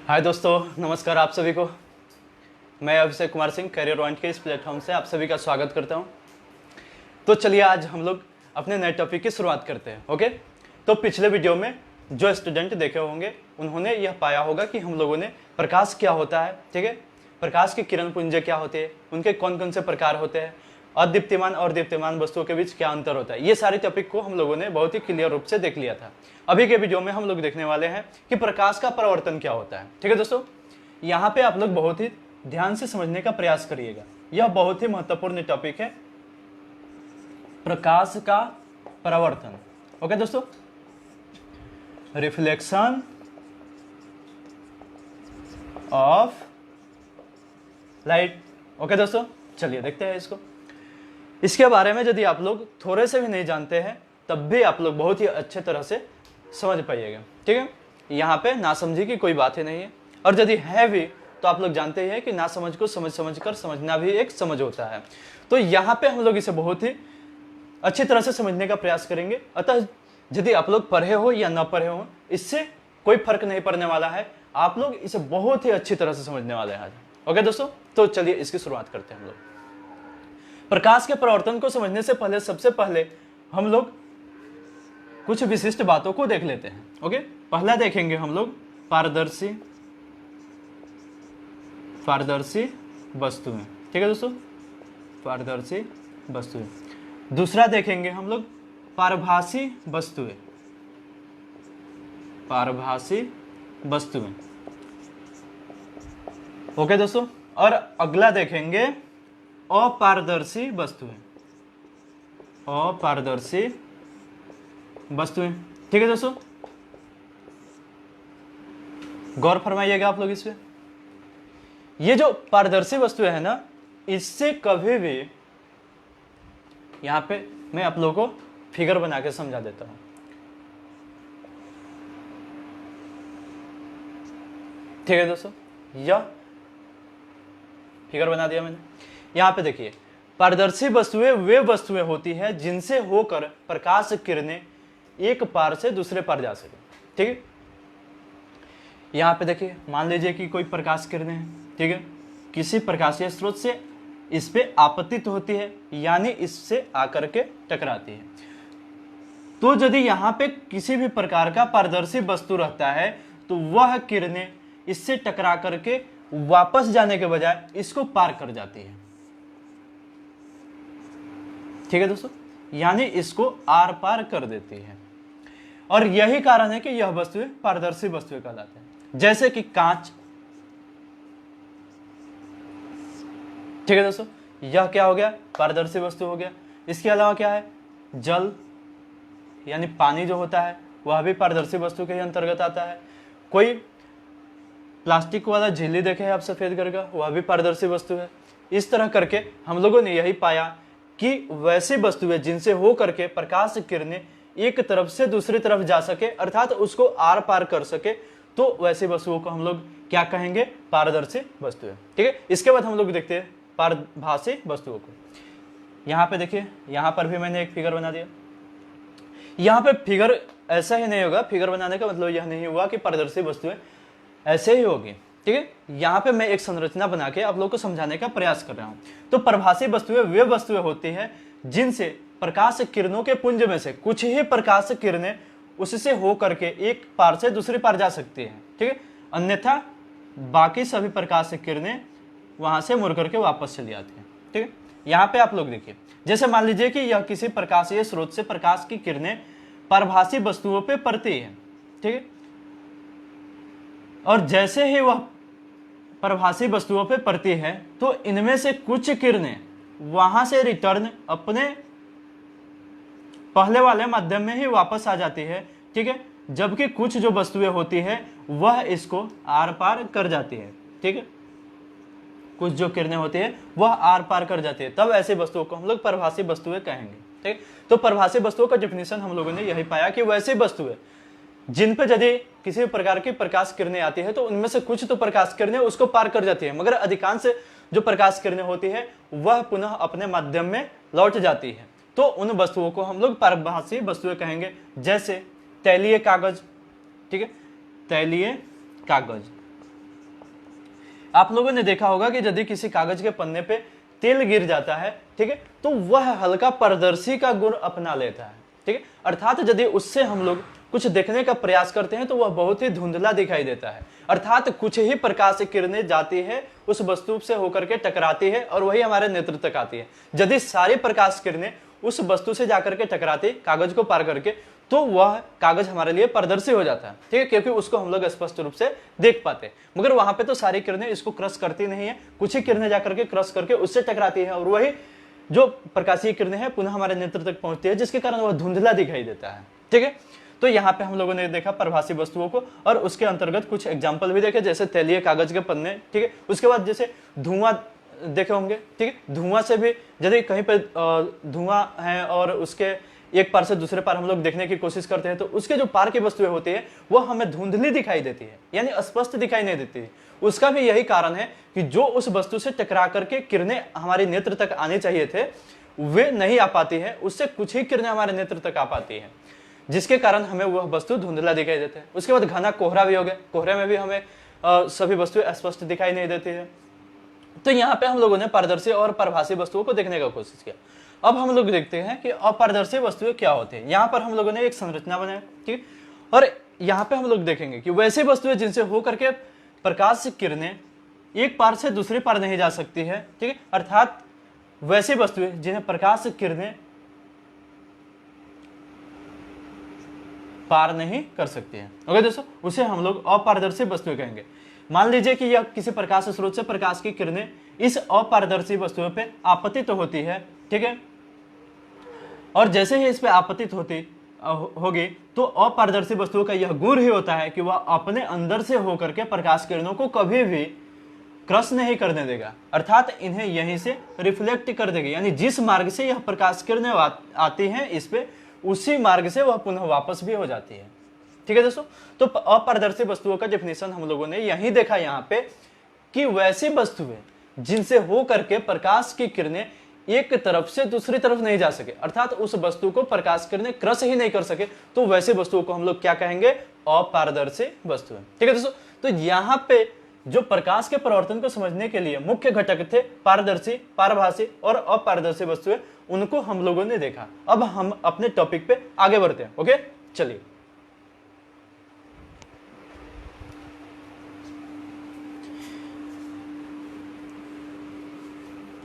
हाय दोस्तों, नमस्कार आप सभी को। मैं अभिषेक कुमार सिंह करियर पॉइंट के इस प्लेटफॉर्म से आप सभी का स्वागत करता हूं। तो चलिए आज हम लोग अपने नए टॉपिक की शुरुआत करते हैं। ओके, तो पिछले वीडियो में जो स्टूडेंट देखे होंगे उन्होंने यह पाया होगा कि हम लोगों ने प्रकाश क्या होता है, ठीक है, प्रकाश के किरण पुंज क्या होते हैं, उनके कौन कौन से प्रकार होते हैं, अदीप्यमान और दीप्यमान वस्तुओं के बीच क्या अंतर होता है, ये सारे टॉपिक को हम लोगों ने बहुत ही क्लियर रूप से देख लिया था। अभी के वीडियो में हम लोग देखने वाले हैं कि प्रकाश का परावर्तन क्या होता है। ठीक है दोस्तों, यहाँ पे आप लोग बहुत ही ध्यान से समझने का प्रयास करिएगा, यह बहुत ही महत्वपूर्ण टॉपिक है, प्रकाश का परावर्तन। ओके दोस्तों, रिफ्लेक्शन ऑफ लाइट। ओके दोस्तों, चलिए देखते हैं इसको। इसके बारे में यदि आप लोग थोड़े से भी नहीं जानते हैं तब भी आप लोग बहुत ही अच्छे तरह से समझ पाइएगा। ठीक है, यहाँ पे नासमझी की कोई बात ही नहीं है, और यदि है भी तो आप लोग जानते हैं कि नासमझ को समझ समझ कर समझना भी एक समझ होता है। तो यहाँ पे हम लोग इसे बहुत ही अच्छी तरह से समझने का प्रयास करेंगे। अतः यदि आप लोग पढ़े हो या ना पढ़े हो, इससे कोई फर्क नहीं पड़ने वाला है, आप लोग इसे बहुत ही अच्छी तरह से समझने वाले हैं आज। ओके दोस्तों, तो चलिए इसकी शुरुआत करते हैं। हम लोग प्रकाश के परावर्तन को समझने से पहले सबसे पहले हम लोग कुछ विशिष्ट बातों को देख लेते हैं। ओके, पहला देखेंगे हम लोग पारदर्शी वस्तुएं। ठीक है दोस्तों, पारदर्शी वस्तुएं। दूसरा देखेंगे हम लोग पारभासी वस्तुएं। ओके दोस्तों, और अगला देखेंगे अपारदर्शी वस्तुएं। ठीक है दोस्तों, गौर फरमाइएगा आप लोग इस पे। ये जो पारदर्शी वस्तुएं है ना, इससे कभी भी, यहां पे मैं आप लोगों को फिगर बना के समझा देता हूं। ठीक है दोस्तों, यह फिगर बना दिया मैंने। यहां पे देखिए, पारदर्शी वस्तुएं वे वस्तुएं होती है जिनसे होकर प्रकाश किरणें एक पार से दूसरे पार जा सके। ठीक है, यहां पे देखिए, मान लीजिए कि कोई प्रकाश किरणें हैं, ठीक है, किसी प्रकाशीय स्रोत से इस पे आपतित होती है, यानी इससे आकर के टकराती है। तो यदि यहां पे किसी भी प्रकार का पारदर्शी वस्तु रहता है तो वह किरणें इससे टकरा करके वापस जाने के बजाय इसको पार कर जाती है। ठीक है दोस्तों, यानी इसको आर पार कर देती है, और यही कारण है कि यह वस्तुएं पारदर्शी वस्तुएं कहलाते हैं। जैसे कि कांच। ठीक है दोस्तों, यह क्या हो गया, पारदर्शी वस्तु हो गया। इसके अलावा क्या है, जल यानी पानी जो होता है वह भी पारदर्शी वस्तु के ही अंतर्गत आता है। कोई प्लास्टिक वाला झिल्ली देखे हैं आप सफेद कलर का, वह भी पारदर्शी वस्तु है। इस तरह करके हम लोगों ने यही पाया कि वैसी वस्तुएं जिनसे हो करके प्रकाश किरणें एक तरफ से दूसरी तरफ जा सके, अर्थात उसको आर पार कर सके, तो वैसी वस्तुओं को हम लोग क्या कहेंगे, पारदर्शी वस्तुएं। ठीक है, इसके बाद हम लोग देखते हैं पारभासी वस्तुओं को। यहाँ पे देखिए, यहाँ पर भी मैंने एक फिगर बना दिया। यहाँ पे फिगर ऐसा ही नहीं होगा, फिगर बनाने का मतलब यह नहीं हुआ कि पारदर्शी वस्तुएं ऐसे ही होगी। ठीक है, यहाँ पे मैं एक संरचना बना के आप लोगों को समझाने का प्रयास कर रहा हूं। तो प्रभासी वस्तुएं वे वस्तुएं होती है जिनसे प्रकाश किरणों के पुंज में से कुछ ही प्रकाश किरणें उससे हो करके एक पार से दूसरी पार जा सकती है। ठीक है, अन्यथा बाकी सभी प्रकाश किरणें वहां से मुड़ करके वापस चली आती है। ठीक है, यहाँ पे आप लोग देखिए, जैसे मान लीजिए कि यह किसी प्रकाशीय स्रोत से प्रकाश की किरणें परभासी वस्तुओं पे पड़ती है। ठीक है, और जैसे ही वह प्रभासी वस्तुओं पे पड़ती है तो इनमें से कुछ किरणें वहां से रिटर्न अपने पहले वाले माध्यम में ही वापस आ जाती है। ठीक है, जबकि कुछ जो वस्तुएं होती है वह इसको आर पार कर जाती है। ठीक है, कुछ जो किरणें होती है वह आर पार कर जाती है, तब ऐसी वस्तुओं को हम लोग प्रभासी वस्तुएं कहेंगे। ठीक, तो प्रभासी वस्तुओं का डेफिनेशन हम लोगों ने यही पाया कि वैसी वस्तुएं जिन पे यदि किसी प्रकार की प्रकाश किरणें आती है तो उनमें से कुछ तो प्रकाश किरणें उसको पार कर जाती है, मगर अधिकांश जो प्रकाश किरणें होती है वह पुनः अपने माध्यम में लौट जाती है। तो उन वस्तुओं को हम लोग पारभासी वस्तुएं कहेंगे, जैसे तैलीय कागज। ठीक है, तैलीय कागज, आप लोगों ने देखा होगा कि यदि किसी कागज के पन्ने पे तेल गिर जाता है, ठीक है, तो वह हल्का पारदर्शी का गुण अपना लेता है, ठीक है। अर्थात यदि उससे हम लोग कुछ देखने का प्रयास करते हैं तो वह बहुत ही धुंधला दिखाई देता है। अर्थात कुछ ही प्रकाश से किरणें जाती है, उस वस्तु से होकर के टकराती है और वही हमारे नेत्र तक आती है। यदि सारी प्रकाश किरणें उस वस्तु से जाकर के टकराती, कागज को पार करके, तो वह कागज हमारे लिए पारदर्शी हो जाता है, ठीक है, क्योंकि उसको हम लोग स्पष्ट रूप से देख पाते हैं। मगर वहां पे तो सारी किरणें इसको क्रश करती नहीं है, कुछ ही किरणें जाकर के क्रश करके उससे टकराती है और वही जो प्रकाशीय किरणें हैं पुनः हमारे नेत्र तक पहुंचती है, जिसके कारण वह धुंधला दिखाई देता है, ठीक है। तो यहाँ पे हम लोगों ने देखा प्रभासी वस्तुओं को और उसके अंतर्गत कुछ एग्जाम्पल भी देखे, जैसे तैलीय कागज के पन्ने, ठीक है। उसके बाद जैसे धुआं देखे होंगे, ठीक है, धुआं से भी यदि कहीं पे धुआं है और उसके एक पार से दूसरे पार हम लोग देखने की कोशिश करते हैं तो उसके जो पार की वस्तुएं होती है वह हमें धुंधली दिखाई देती है, यानी स्पष्ट दिखाई नहीं देती है। उसका भी यही कारण है कि जो उस वस्तु से टकरा करके किरणें हमारे नेत्र तक आने चाहिए थे वे नहीं आ पाती है, उससे कुछ ही किरणें हमारे नेत्र तक आ पाती है, जिसके कारण हमें वह वस्तु धुंधला दिखाई देते हैं। उसके बाद घना कोहरा भी हो गया, कोहरे में भी हमें सभी वस्तुएं स्पष्ट दिखाई नहीं देती है। तो यहाँ पे हम लोगों ने पारदर्शी और प्रभासी वस्तुओं को देखने का कोशिश किया। अब हम लोग देखते हैं कि अपारदर्शी वस्तुएं क्या होती है। यहाँ पर हम लोगों ने एक संरचना बनाई, ठीक, और यहाँ पे हम लोग देखेंगे कि वैसी वस्तुएं जिनसे हो करके प्रकाश किरणें एक पार से दूसरे पार नहीं जा सकती है, ठीक है, अर्थात वैसी वस्तुएं जिन्हें प्रकाश किरणें पार नहीं कर सकती है, ओके दोस्तों, उसे हम लोग अपारदर्शी वस्तुएं कहेंगे। मान लीजिए कि यह किसी प्रकाश स्रोत से प्रकाश की किरणें इस अपारदर्शी वस्तुओं पे आपतित होती है, ठीक है, और जैसे ही इस पे आपतित होगी तो अपारदर्शी वस्तुओं का यह गुण ही होता है कि वह अपने अंदर से होकर के प्रकाश किरणों को कभी भी क्रश नहीं करने देगा, अर्थात इन्हें यहीं से रिफ्लेक्ट कर देगी, यानी जिस मार्ग से यह प्रकाश किरणें आती हैं इस पे, उसी मार्ग से वह पुनः वापस भी हो जाती है, ठीक है दोस्तों। तो अपारदर्शी वस्तुओं का डेफिनेशन हम लोगों ने यही देखा यहाँ पे कि वैसी वस्तुएं जिनसे हो करके प्रकाश की किरणें एक तरफ से दूसरी तरफ नहीं जा सके, अर्थात उस वस्तु को प्रकाश किरणें क्रश ही नहीं कर सके, तो वैसे वस्तुओं को हम लोग क्या कहेंगे, अपारदर्शी वस्तुएं, ठीक है दोस्तों। तो यहाँ पे जो प्रकाश के परिवर्तन को समझने के लिए मुख्य घटक थे पारदर्शी, पारभासी और अपारदर्शी वस्तुएं, उनको हम लोगों ने देखा। अब हम अपने टॉपिक पे आगे बढ़ते हैं, ओके, चलिए।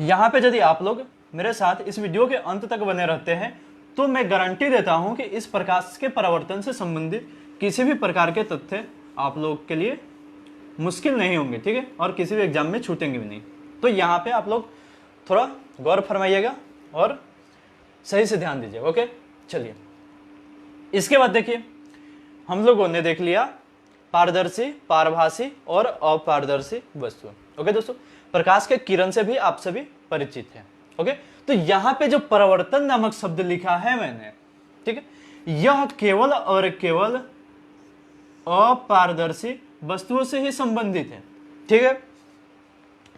यहां पे यदि आप लोग मेरे साथ इस वीडियो के अंत तक बने रहते हैं तो मैं गारंटी देता हूं कि इस प्रकाश के परावर्तन से संबंधित किसी भी प्रकार के तथ्य आप लोग के लिए मुश्किल नहीं होंगे, ठीक है, और किसी भी एग्जाम में छूटेंगे भी नहीं। तो यहाँ पे आप लोग थोड़ा गौर फरमाइएगा और सही से ध्यान दीजिए, ओके, चलिए। इसके बाद देखिए हम लोगों ने देख लिया पारदर्शी, पारभासी और अपारदर्शी वस्तु, ओके दोस्तों। प्रकाश के किरण से भी आप सभी परिचित हैं, ओके। तो यहां पे जो परावर्तन नामक शब्द लिखा है मैंने, ठीक है, यह केवल और केवल अपारदर्शी वस्तुओं से ही संबंधित है, ठीक है,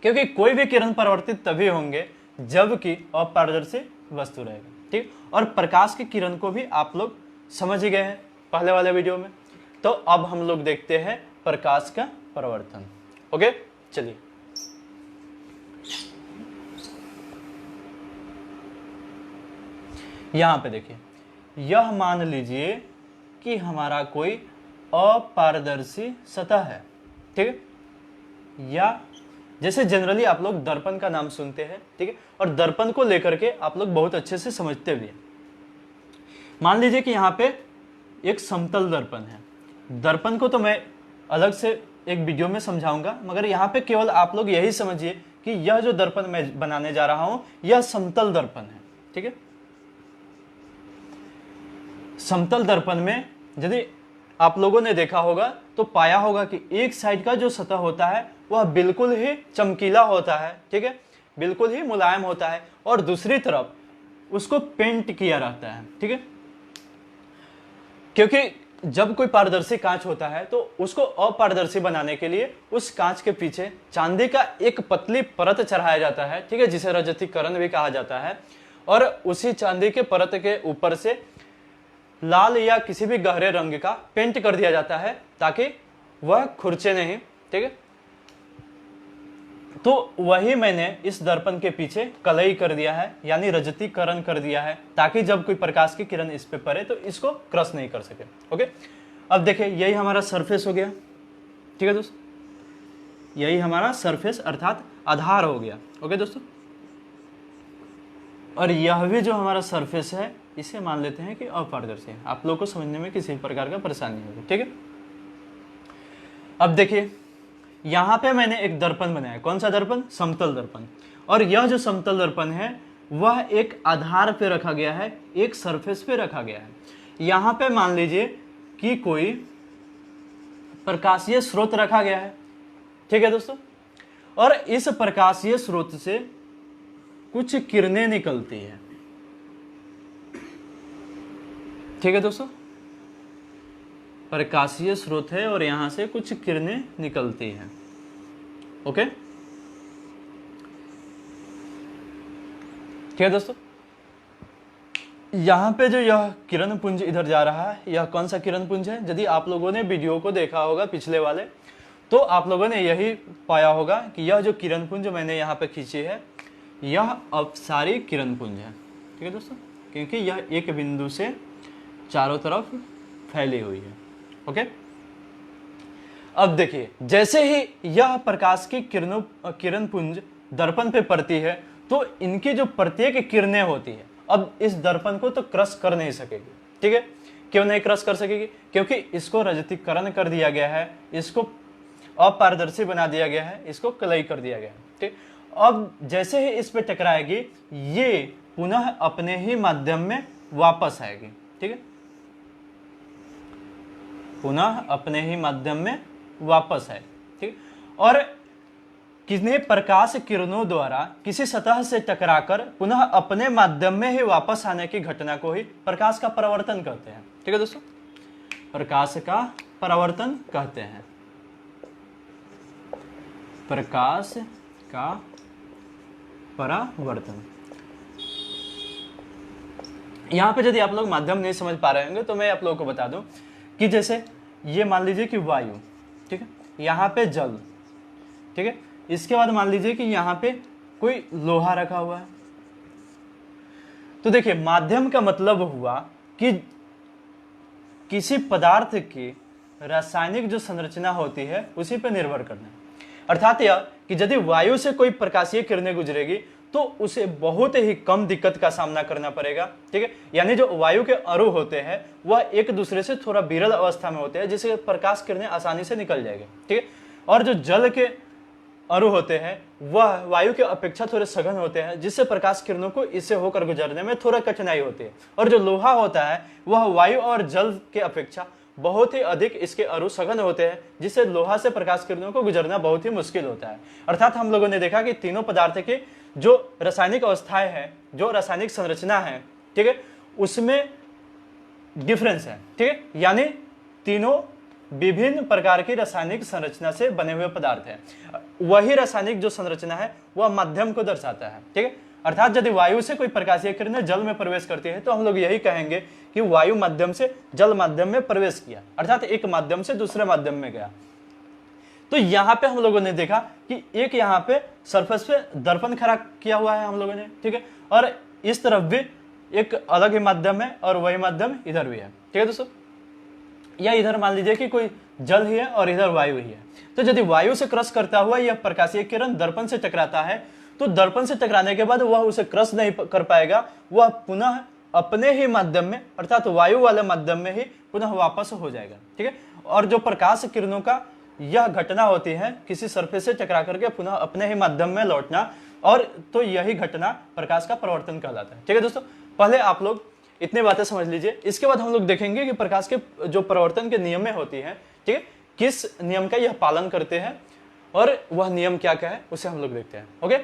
क्योंकि कोई भी किरण परावर्तित तभी होंगे जबकि अपारदर्शी वस्तु रहेगा, ठीक। और प्रकाश की किरण को भी आप लोग समझ ही गए हैं पहले वाले वीडियो में। तो अब हम लोग देखते हैं प्रकाश का परावर्तन, ओके, चलिए। यहां पे देखिए, यह मान लीजिए कि हमारा कोई अपारदर्शी सतह है, ठीक है, या जैसे जनरली आप लोग दर्पण का नाम सुनते हैं, ठीक है, और दर्पण को लेकर के आप लोग बहुत अच्छे से समझते भी हैं। मान लीजिए कि यहाँ पे एक समतल दर्पण है, दर्पण को तो मैं अलग से एक वीडियो में समझाऊंगा, मगर यहाँ पे केवल आप लोग यही समझिए कि यह जो दर्पण मैं बनाने जा रहा हूं यह समतल दर्पण है, ठीक है। समतल दर्पण में यदि आप लोगों ने देखा होगा तो पाया होगा कि एक साइड का जो सतह होता है वह बिल्कुल ही चमकीला होता है, ठीक है, बिल्कुल ही मुलायम होता है, और दूसरी तरफ उसको पेंट किया रहता है, ठीक है, क्योंकि जब कोई पारदर्शी कांच होता है तो उसको अपारदर्शी बनाने के लिए उस कांच के पीछे चांदी का एक पतली परत चढ़ाया जाता है, ठीक है, जिसे रजतीकरण भी कहा जाता है, और उसी चांदी के परत के ऊपर से लाल या किसी भी गहरे रंग का पेंट कर दिया जाता है ताकि वह खुरचे नहीं, ठीक है। तो वही मैंने इस दर्पण के पीछे कलई कर दिया है, यानी रजतीकरण कर दिया है, ताकि जब कोई प्रकाश की किरण इस पे पड़े तो इसको क्रश नहीं कर सके। ओके, अब देखिए यही हमारा सरफेस हो गया, ठीक है दोस्तों, यही हमारा सरफेस अर्थात आधार हो गया। ओके दोस्तों, और यह भी जो हमारा सरफेस है इसे मान लेते हैं कि अपारदर्शी है। आप लोग को समझने में किसी प्रकार का परेशानी नहीं होगी, ठीक है। अब देखिए यहां पे मैंने एक दर्पण बनाया, कौन सा दर्पण? समतल दर्पण। और यह जो समतल दर्पण है वह एक आधार पे रखा गया है, एक सरफेस पे रखा गया है। यहां पे मान लीजिए कि कोई प्रकाशीय स्रोत रखा गया है, ठीक है दोस्तों, और इस प्रकाशीय स्रोत से कुछ किरणें निकलती है, ठीक है दोस्तों, प्रकाशीय स्रोत है और यहां से कुछ किरणें निकलती हैं। ओके, ठीक है दोस्तों, यहां पे जो यह किरण पुंज इधर जा रहा है, यह कौन सा किरण पुंज है? यदि आप लोगों ने वीडियो को देखा होगा पिछले वाले, तो आप लोगों ने यही पाया होगा कि यह जो किरण पुंज मैंने यहाँ पे खींची है यह अपसारी किरण पुंज है, ठीक है दोस्तों, क्योंकि यह एक बिंदु से चारों तरफ फैली हुई है। ओके, अब देखिए जैसे ही यह प्रकाश की किरण पुंज दर्पण पे पड़ती है तो इनकी जो प्रत्येक किरणें होती है अब इस दर्पण को तो क्रश कर नहीं सकेगी, ठीक है। क्यों नहीं क्रश कर सकेगी? क्योंकि इसको रजतीकरण कर दिया गया है, इसको अपारदर्शी बना दिया गया है, इसको कलई कर दिया गया है, ठीक। अब जैसे ही इस पे टकराएगी ये पुनः अपने ही माध्यम में वापस आएगी, ठीक है, पुनः अपने ही माध्यम में वापस आए, ठीक। और किन्हीं प्रकाश किरणों द्वारा किसी सतह से टकराकर पुनः अपने माध्यम में ही वापस आने की घटना को ही प्रकाश का परावर्तन कहते हैं, ठीक है दोस्तों, प्रकाश का परावर्तन कहते हैं, प्रकाश का परावर्तन। यहां पे यदि आप लोग माध्यम नहीं समझ पा रहे होंगे तो मैं आप लोगों को बता दूं कि जैसे ये मान लीजिए कि वायु, ठीक है, यहाँ पे जल, ठीक है, इसके बाद मान लीजिए कि यहाँ पे कोई लोहा रखा हुआ है। तो देखिए माध्यम का मतलब हुआ कि किसी पदार्थ की रासायनिक जो संरचना होती है उसी पर निर्भर करना है। अर्थात यह कि यदि वायु से कोई प्रकाशीय किरणें गुजरेगी तो उसे बहुत ही कम दिक्कत का सामना करना पड़ेगा, ठीक है। यानी जो वायु के अणु होते हैं वह एक दूसरे से थोड़ा विरल अवस्था में होते हैं, जिससे प्रकाश किरणें आसानी से निकल जाएंगे, ठीक है। और जो जल के अणु होते हैं वह वायु के अपेक्षा थोड़े सघन होते हैं, जिससे प्रकाश किरणों को इससे होकर गुजरने में थोड़ा कठिनाई होती है। और जो लोहा होता है वह वायु और जल के अपेक्षा बहुत ही अधिक इसके अणु सघन होते हैं, जिससे लोहा से प्रकाश किरणों को गुजरना बहुत ही मुश्किल होता है। अर्थात हम लोगों ने देखा कि तीनों पदार्थ की जो रासायनिक अवस्थाएं हैं, जो रासायनिक संरचना है, ठीक है, उसमें डिफरेंस है, ठीक है। यानी तीनों विभिन्न प्रकार की रासायनिक संरचना से बने हुए पदार्थ हैं। वही रासायनिक जो संरचना है वह माध्यम को दर्शाता है, ठीक है। अर्थात यदि वायु से कोई प्रकाशीय किरणें जल में प्रवेश करती है तो हम लोग यही कहेंगे कि वायु माध्यम से जल माध्यम में प्रवेश किया, अर्थात एक माध्यम से दूसरे माध्यम में गया। तो यहां पे हम लोगों ने देखा कि एक यहां पे सरफेस पे दर्पण खड़ा किया हुआ है हम लोगों ने, ठीक है, और इस तरफ भी एक अलग ही माध्यम है और वही माध्यम इधर भी है, ठीक है दोस्तों। या इधर मान लीजिए कि कोई जल ही है और इधर वायु ही है। तो यदि वायु से क्रश करता हुआ यह प्रकाशीय किरण दर्पण से टकराता है तो दर्पण से टकराने के बाद वह उसे क्रश नहीं कर पाएगा, वह पुनः अपने ही माध्यम में अर्थात वायु वाले माध्यम में ही पुनः वापस हो जाएगा, ठीक है। और जो प्रकाश किरणों का यह घटना होती है किसी सरफेस से टकरा करके पुनः अपने ही माध्यम में लौटना, और तो यही घटना प्रकाश का परावर्तन कहलाता है, ठीक है दोस्तों। पहले आप लोग इतनी बातें समझ लीजिए, इसके बाद हम लोग देखेंगे कि प्रकाश के जो परावर्तन के नियमें होती हैं, ठीक है, किस नियम का यह पालन करते हैं और वह नियम क्या क्या है उसे हम लोग देखते हैं। ओके,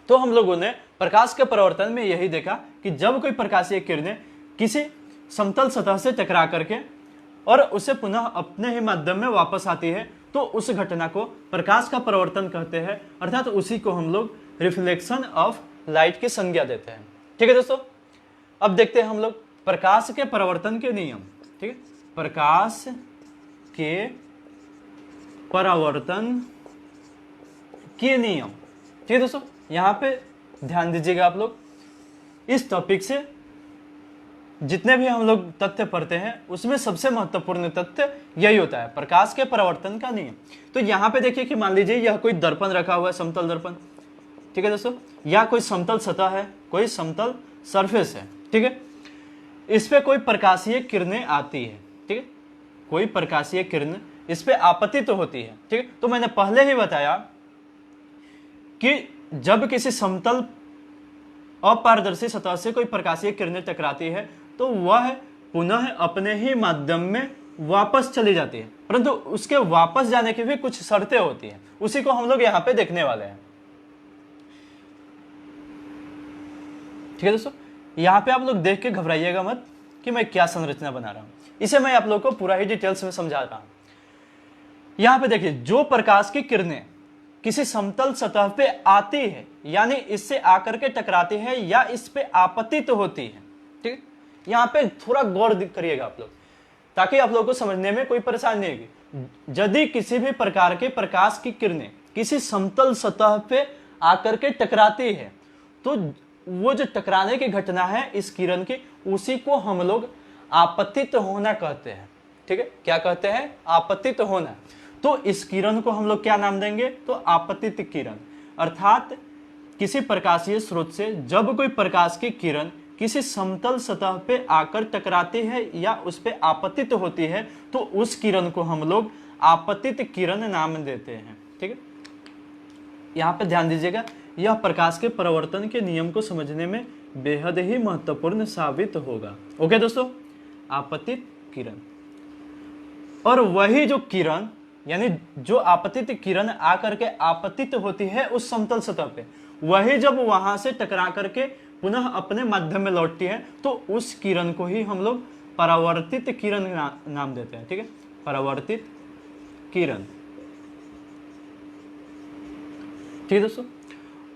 तो हम लोगों ने प्रकाश के परावर्तन में यही देखा कि जब कोई प्रकाशीय किरणें किसी समतल सतह से टकरा करके और उसे पुनः अपने ही माध्यम में वापस आती है तो उस घटना को प्रकाश का परावर्तन कहते हैं, अर्थात उसी को हम लोग रिफ्लेक्शन ऑफ लाइट की संज्ञा देते हैं, ठीक है दोस्तों। अब देखते हैं हम लोग प्रकाश के परावर्तन के नियम, ठीक है, प्रकाश के परावर्तन के नियम। ठीक है दोस्तों, यहाँ पे ध्यान दीजिएगा आप लोग, इस टॉपिक से जितने भी हम लोग तथ्य पढ़ते हैं उसमें सबसे महत्वपूर्ण तथ्य यही होता है, प्रकाश के परावर्तन का नियम। तो यहाँ पे देखिए कि मान लीजिए यह कोई दर्पण रखा हुआ है, समतल दर्पण, ठीक है दोस्तों, या कोई समतल सतह है, कोई समतल सरफेस है, ठीक है, इस पे कोई प्रकाशीय किरणें आती है, ठीक है, कोई प्रकाशीय किरण इस पे आपतित तो होती है, ठीक है। तो मैंने पहले ही बताया कि जब किसी समतल अपारदर्शी सतह से कोई प्रकाशीय किरणें टकराती है तो वह पुनः अपने ही माध्यम में वापस चली जाती है, परंतु उसके वापस जाने की भी कुछ शर्तें होती हैं, उसी को हम लोग यहाँ पे देखने वाले हैं। ठीक है दोस्तों, यहाँ पे आप लोग देख के घबराइएगा मत कि मैं क्या संरचना बना रहा हूं, इसे मैं आप लोग को पूरा ही डिटेल्स में समझा रहा हूं। यहाँ पे देखिए, जो प्रकाश की किरणें किसी समतल सतह पे आती है, यानी इससे आकर के टकराती है या इस पे आपतित तो होती है, ठीक है, यहाँ पे थोड़ा गौर करिएगा आप लोग, ताकि आप लोगों को समझने में कोई परेशानी नहीं होगी। यदि किसी भी प्रकार के प्रकाश की किरणें किसी समतल सतह पे आकर के टकराती है तो वो जो टकराने की घटना है इस किरण की, उसी को हम लोग आपतित होना कहते हैं, ठीक है। क्या कहते हैं? आपतित होना। तो इस किरण को हम लोग क्या नाम देंगे? तो आपतित किरण। अर्थात किसी प्रकाशीय स्रोत से जब कोई प्रकाश की किरण किसी समतल सतह पे आकर टकराती है या उस पे आपतित होती है तो उस किरण को हम लोग आपतित किरण नाम देते हैं, ठीक है। यहाँ पे ध्यान दीजिएगा, यह प्रकाश के परावर्तन के नियम को समझने में बेहद ही महत्वपूर्ण साबित होगा। ओके दोस्तों, आपतित किरण। और वही जो किरण यानी जो आपतित किरण आकर के आपतित होती है उस समतल सतह पे, वही जब वहां से टकरा करके पुनः अपने माध्यम में लौटती है तो उस किरण को ही हम लोग परावर्तित किरण नाम देते हैं, ठीक है, परावर्तित किरण। ठीक है दोस्तों,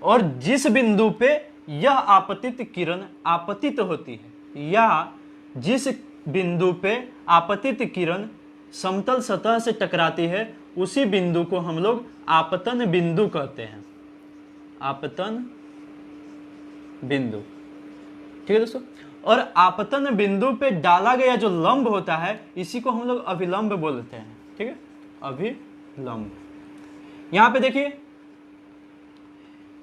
और जिस बिंदु पे यह आपतित किरण आपतित होती है या जिस बिंदु पे आपतित किरण समतल सतह से टकराती है उसी बिंदु को हम लोग आपतन बिंदु कहते हैं, आपतन बिंदु। ठीक है दोस्तों, और आपतन बिंदु पे डाला गया जो लंब होता है इसी को हम लोग अभिलंब बोलते हैं, ठीक है, अभिलंब। यहां पे देखिए,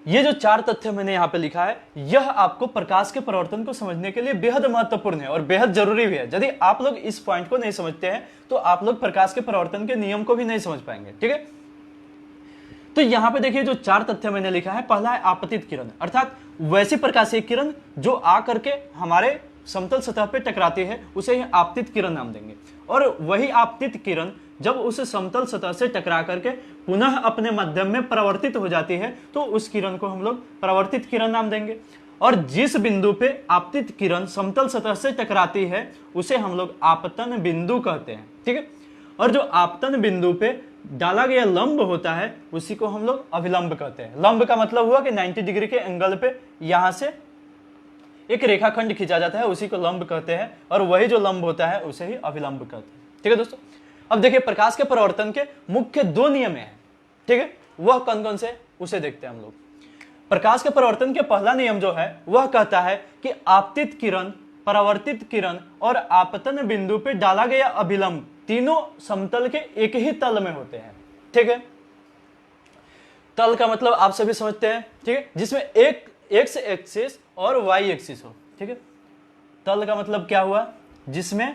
ये जो चार तथ्य मैंने यहां पे लिखा है यह आपको प्रकाश के परावर्तन को समझने के लिए बेहद महत्वपूर्ण है और बेहद जरूरी भी है। यदि आप लोग इस पॉइंट को नहीं समझते हैं तो आप लोग प्रकाश के परावर्तन के नियम को भी नहीं समझ पाएंगे, ठीक है। तो यहां पे देखिए, जो चार तथ्य मैंने लिखा है, पहला है आपतित किरण, अर्थात वैसी प्रकाशीय किरण जो आकर के हमारे समतल सतह पे टकराती है उसे ही आपतित किरण नाम देंगे। और वही आपतित किरण जब उस समतल सतह से टकरा करके पुनः अपने माध्यम में परावर्तित हो जाती है तो उस किरण को हम लोग परावर्तित किरण नाम देंगे। और जिस बिंदु पे आपतित किरण समतल सतह से टकराती है उसे हम लोग आपतन बिंदु कहते हैं, ठीक है। और जो आपतन बिंदु पे डाला गया लंब होता है उसी को हम लोग अभिलंब कहते हैं। लंब का मतलब हुआ कि 90 डिग्री के एंगल पे यहां से एक रेखाखंड खींचा जाता है, उसी को लंब कहते हैं, और वही जो लंब होता है उसे ही अभिलंब कहते हैं, ठीक है दोस्तों। अब देखिए, प्रकाश के परावर्तन के मुख्य दो नियम हैं, ठीक है, वह कौन कौन से उसे देखते हैं हम लोग। प्रकाश के परावर्तन के पहला नियम जो है वह कहता है कि आपतित किरण, परावर्तित किरण और आपतन बिंदु पे डाला गया अभिलंब तीनों समतल के एक ही तल में होते हैं, ठीक है। तल का मतलब आप सभी समझते हैं, ठीक है, जिसमें एक एक्स एक्सिस और वाई एक्सिस हो, ठीक है। तल का मतलब क्या हुआ? जिसमें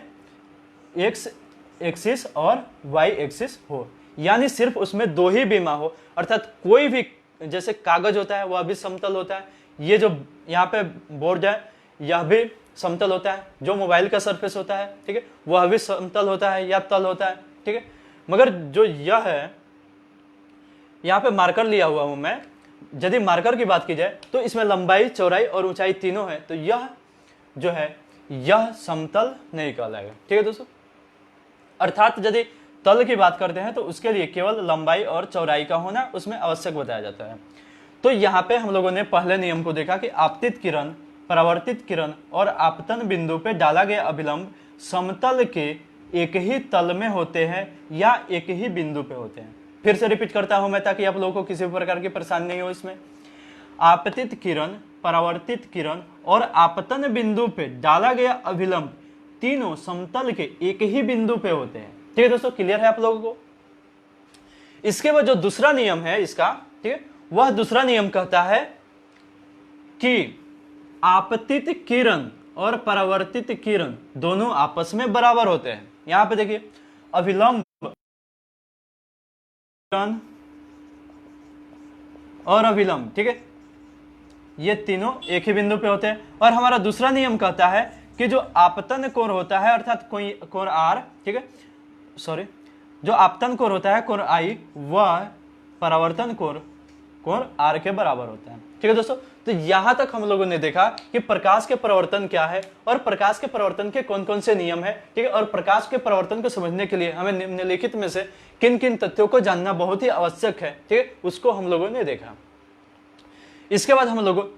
एक्स एक्सिस और वाई एक्सिस हो, यानी सिर्फ उसमें दो ही बीमा हो, अर्थात कोई भी, जैसे कागज होता है वह भी समतल होता है, ये जो यहाँ पे बोर्ड है यह भी समतल होता है, जो मोबाइल का सरफेस होता है, ठीक है, वह भी समतल होता है या तल होता है, ठीक है। मगर जो यह है, यहाँ पे मार्कर लिया हुआ हूं मैं, यदि मार्कर की बात की जाए तो इसमें लंबाई, चौड़ाई और ऊंचाई तीनों है, तो यह जो है यह समतल नहीं कहलाएगा, ठीक है दोस्तों। अर्थात यदि तल की बात करते हैं तो उसके लिए केवल लंबाई और चौड़ाई का होना उसमें आवश्यक बताया जाता है। तो यहाँ पे हम लोगों ने पहले नियम को देखा कि आपतित किरण, परावर्तित किरण और आपतन बिंदु पे डाला गया अभिलंब समतल के एक ही तल में होते हैं या एक ही बिंदु पे होते हैं। फिर से रिपीट करता हूं मैं ताकि आप लोगों को किसी भी प्रकार की परेशानी नहीं हो इसमें। आपतित किरण, परावर्तित किरण और आपतन बिंदु पे डाला गया अभिलंब तीनों समतल के एक ही बिंदु पे होते हैं। ठीक है दोस्तों, क्लियर है आप लोगों को। इसके बाद जो दूसरा नियम है इसका, ठीक है, वह दूसरा नियम कहता है कि आपतित किरण और परावर्तित किरण दोनों आपस में बराबर होते हैं। यहां पे देखिए, अभिलंब किरण और अभिलंब, ठीक है, ये तीनों एक ही बिंदु पे होते हैं। और हमारा दूसरा नियम कहता है कि जो आपतन कोण होता है, अर्थात कोई कोण आर, ठीक है, सॉरी, जो आपतन कोण होता है कोण आई, वह परावर्तन कोण आर के बराबर होता है। ठीक है दोस्तों, तो यहां तक हम लोगों ने देखा कि प्रकाश के परावर्तन क्या है और प्रकाश के परावर्तन के कौन कौन से नियम है। ठीक है, और प्रकाश के परावर्तन को समझने के लिए हमें निम्नलिखित में से किन किन तथ्यों को जानना बहुत ही आवश्यक है, ठीक है, उसको हम लोगों ने देखा। इसके बाद हम लोग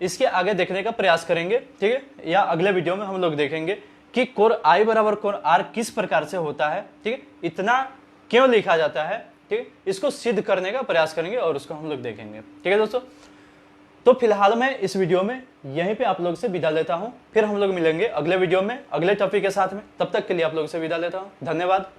इसके आगे देखने का प्रयास करेंगे, ठीक है, या अगले वीडियो में हम लोग देखेंगे कि कोण आई बराबर कोण आर किस प्रकार से होता है, ठीक है, इतना क्यों लिखा जाता है, ठीक है, इसको सिद्ध करने का प्रयास करेंगे और उसको हम लोग देखेंगे। ठीक है दोस्तों, तो फिलहाल मैं इस वीडियो में यहीं पे आप लोग से विदा लेता हूं, फिर हम लोग मिलेंगे अगले वीडियो में अगले टॉपिक के साथ में। तब तक के लिए आप लोग से विदा लेता हूं, धन्यवाद।